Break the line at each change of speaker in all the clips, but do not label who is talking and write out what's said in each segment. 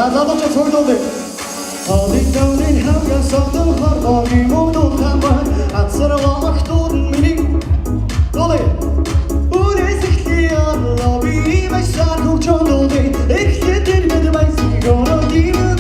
За залууч цуглуулъя. Одын хамган согдон хорвогийн мөнгөн хамаа ацраа ахтууд миний Долой Үрээс ихлээр лоби мэшаа нүчөндөө эхлэдэр мэд байсыг гоо дивэк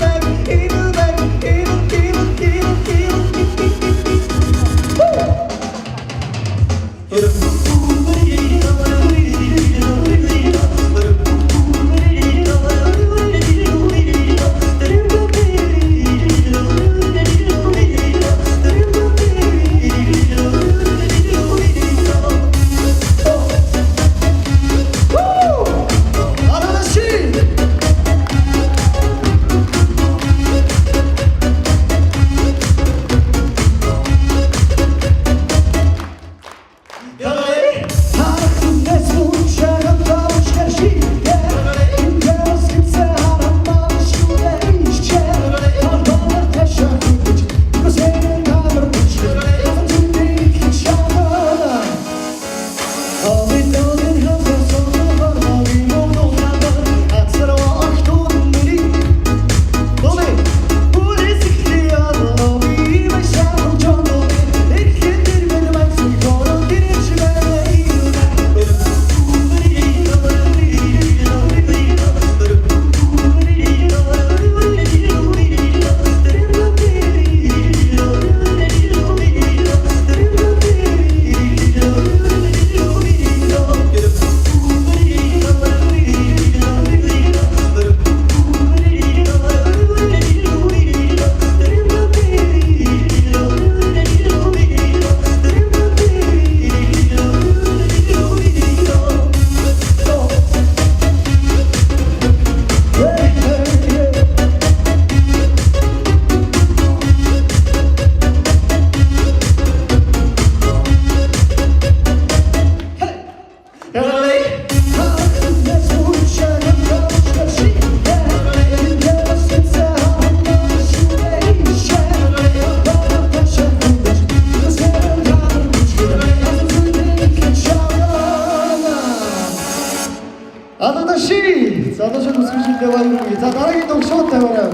Залуучууд бүсгүйчилгээ баярлалаа. За дараагийн дуу шууд тавиараа.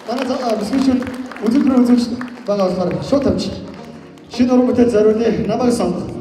Манай бүсгүйчил өдөртөө үзүүлж байгаа болохоор шууд тавьчих. Шинэ уран бүтээл зориулъя. Намайг сонгох.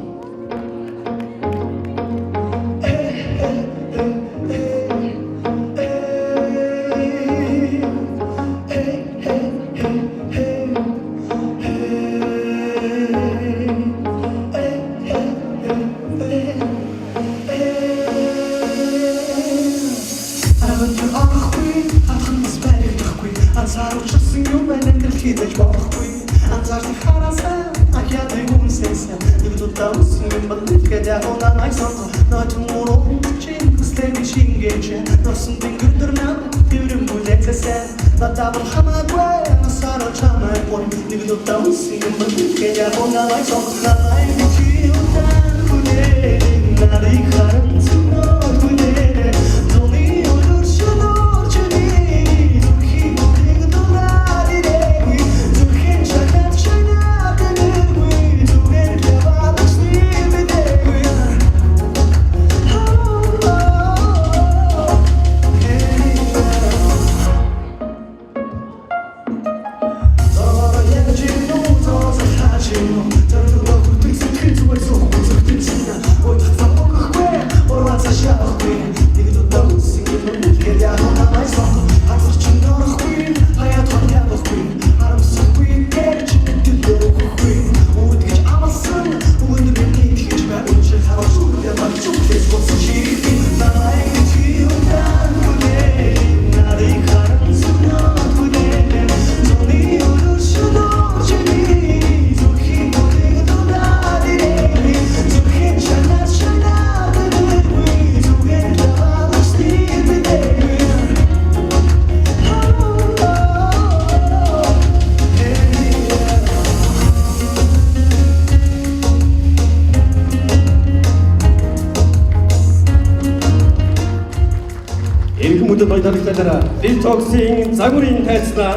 Detoxing загварын тайцнаа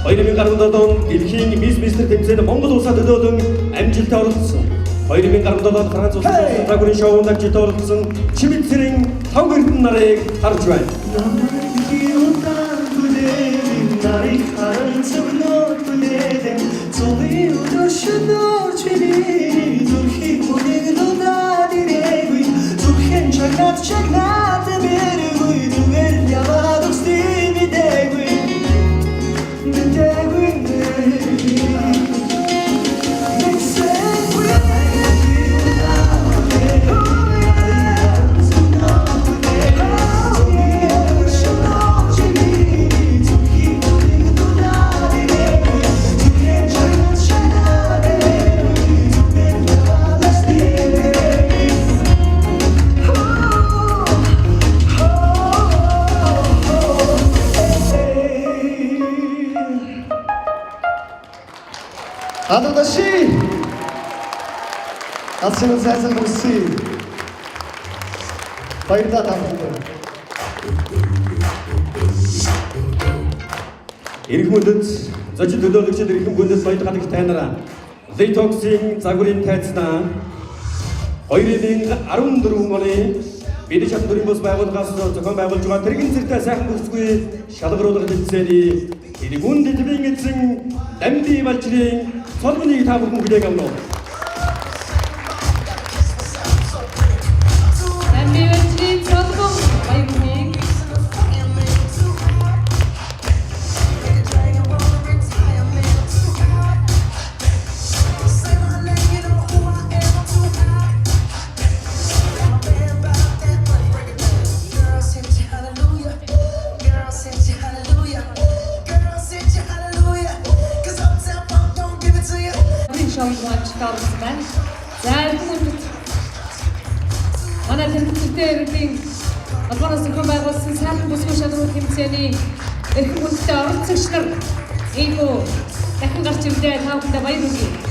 2017 онд дэлхийн Miss Mister тэмцээнд Монгол улсад төлөөлөн амжилттай оролцсон. 2017 онд Франц улсын загварын шоунд амжилттай оролцсон Чимэцэрийн 5 гэрдэн нарыг харж байна.
나를 가른 너뿐에 저기 우주셔도 죄리 저기 보내도 나들의 저기 장난치나 때문에 누굴 야마도 스티비 되고 아도다시 아침은 세상 모습 바이르다 담고
Ирэх мөндөд зочид төлөөлөгчид ирэх мөндөд баяр гадагш тайнараа Detox-ing загварын тайцнаа 2014 оны бид чадварын бус байгууллагаас зохион байгуулж байгаа тэрэгэн зэрэгтэй сайхан бүсгүй шалгаруулах тэмцээний тэргүүн дэдвийн эзэн Дамби Балчрын цолгоныг та бүхэн хүлээн авна уу?
Дамби Балчрын цолгон баярлалаа. Шоугоочтойрсон. За бүгд манай тэмцэлтийн Албанаас зохион байгуулсан сайхан бүсгүй шалгуулах тэмцээний эрхэм хүндэтэй оролцогч нар ийгүү дахин гарч ирлээ. Та бүхэндээ баяр хүргэе.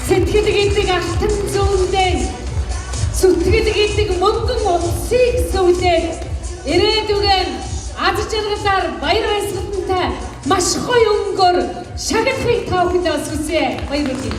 Сэтгэл гэдэг алтан зүйндээ сүтгэл гэдэг мөнгөн утсыг сүлээд ирээдүгэн аз жаргалаар баяр баясгалантай маш гоё өнгөөр шагналахыг та бүхэндээ хүсье. Баяр хүргэе.